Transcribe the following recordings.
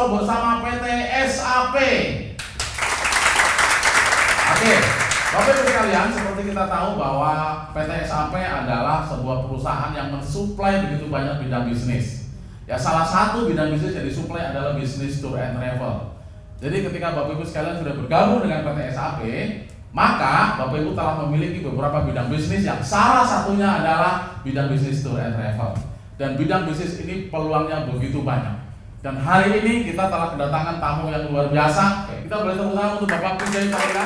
Umroh bersama PT SAP. Oke, Bapak Ibu sekalian, seperti kita tahu bahwa PT SAP adalah sebuah perusahaan yang mensuplai begitu banyak bidang bisnis. Ya, salah satu bidang bisnis yang disuplai adalah bisnis tour and travel. Jadi ketika Bapak Ibu sekalian sudah bergabung dengan PT SAP, maka Bapak Ibu telah memiliki beberapa bidang bisnis yang salah satunya adalah bidang bisnis tour and travel. Dan bidang bisnis ini peluangnya begitu banyak. Dan hari ini kita telah kedatangan tamu yang luar biasa. Kita boleh tepuk tangan untuk Bapak Pujai Talina.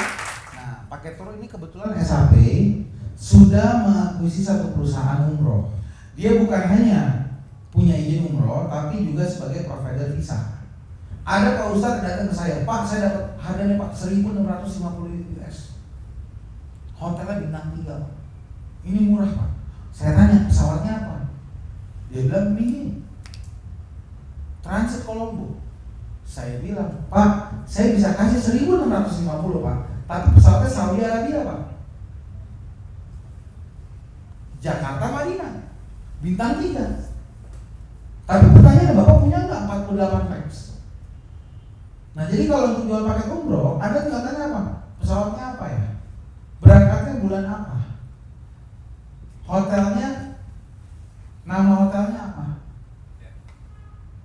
Nah, paket tour ini kebetulan SAP sudah mengakuisisi satu perusahaan umroh. Dia bukan hanya punya izin umroh, tapi juga sebagai provider visa. Ada Pak Ustadz datang ke saya, Pak, saya dapat harganya Pak 1.650 US. Hotelnya bintang 3, Pak. Ini murah, Pak. Saya tanya, pesawatnya apa? Dia bilang begini, transit Kolombo. Saya bilang, Pak, saya bisa kasih 1.650 Pak, tapi pesawatnya Saudi Arabia Pak. Jakarta Madinah, bintang 3. Tapi pertanyaannya, Bapak punya nggak 48 pax? Nah, jadi kalau untuk jual paket umroh, Anda tinggal tanya apa? Pesawatnya apa ya? Berangkatnya bulan apa? Hotelnya, nama hotelnya apa?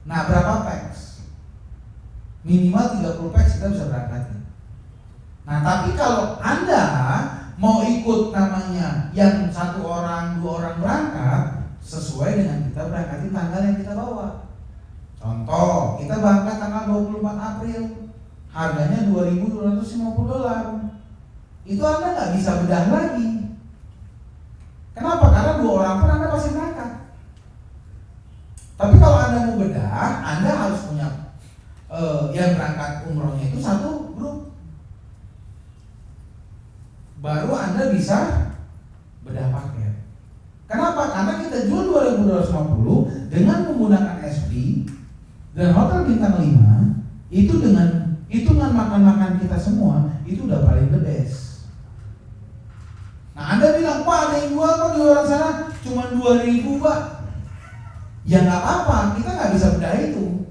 Nah, berapa pax? Minimal 30 pax kita bisa berangkat. Nah, tapi kalau Anda mau ikut namanya yang 1 orang, 2 orang berangkat, sesuai dengan kita berangkatin tanggal yang kita bawa. Contoh, kita berangkat tanggal 24 April, harganya $2.250. Itu Anda nggak bisa bedah lagi. Kenapa? Karena 2 orang pun Anda pasti berangkat. Tapi kalau Anda mau bedah, Anda harus punya yang berangkat umrohnya itu 1 grup. Baru Anda bisa bedah paket. Kenapa? Karena kita jual 2.250 dengan menggunakan SP dan hotel bintang 5 itu dengan hitungan makan-makan kita semua itu udah paling the best. Nah, Anda bilang, Pak, ada yang jual kok di luar sana cuma 2.000 Pak. Ya nggak apa-apa, kita nggak bisa bedah itu.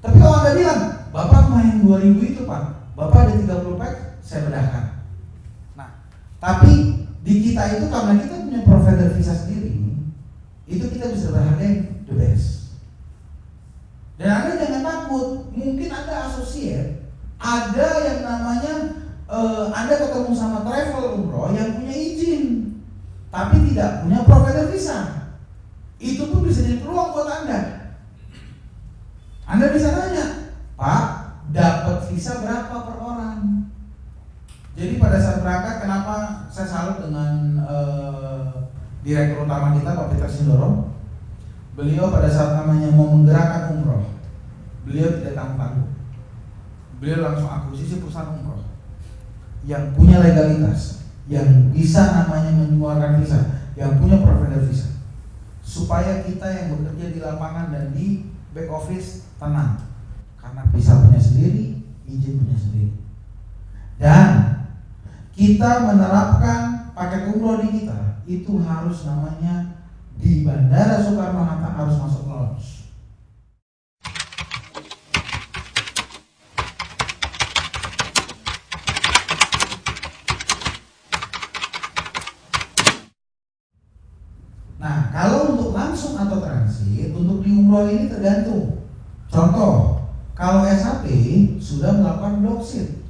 Tapi kalau Anda bilang, Bapak main 2.000 itu Pak, Bapak ada 30 pack, saya bedahkan. Nah, tapi di kita itu karena kita punya provider visa sendiri, itu kita bisa berharga the best. Dan Anda jangan takut, mungkin Anda associate, ada yang namanya Anda ketemu sama travel umroh yang punya izin, tapi tidak punya provider visa. Itu pun bisa jadi peluang buat Anda. Anda bisa tanya, Pak, dapat visa berapa per orang? Jadi pada saat berangkat, kenapa saya salut dengan direktur utama kita, Pak Peter Sindoro. Beliau pada saat namanya mau menggerakkan umroh, beliau tidak tanggung-tanggung. Beliau langsung akuisisi perusahaan umroh yang punya legalitas, yang bisa namanya mengeluarkan visa, yang punya provider visa, supaya kita yang bekerja di lapangan dan di back office tenang, karena visa punya sendiri, izin punya sendiri. Dan kita menerapkan paket umroh di kita itu harus namanya di Bandara Soekarno-Hatta harus masuk lounge. Nah, kalau untuk langsung atau transit, untuk di umroh ini tergantung. Contoh, kalau SAP sudah melakukan block seat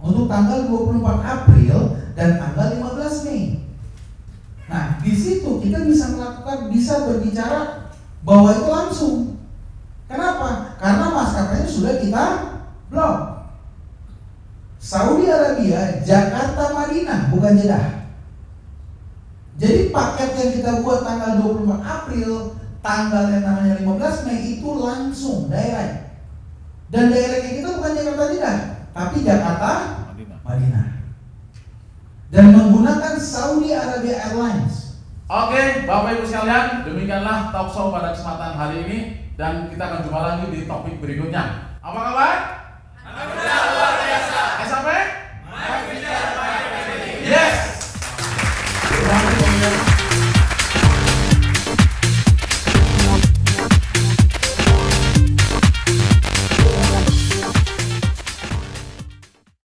untuk tanggal 24 April dan tanggal 15 Mei. Nah, di situ kita bisa berbicara bahwa itu langsung. Kenapa? Karena maskapainya sudah kita blok. Saudi Arabia, Jakarta, Madinah, bukan Jeddah. Jadi paket yang kita buat tanggal 24 April, tanggal yang namanya 15 Mei itu langsung direct. Dan directnya kita bukan Jakarta Jeddah, tapi Jakarta Madinah. Dan menggunakan Saudi Arabia Airlines. Oke, Bapak Ibu sekalian, demikianlah talk show pada kesempatan hari ini dan kita akan jumpa lagi di topik berikutnya. Apa kabar? Alhamdulillah.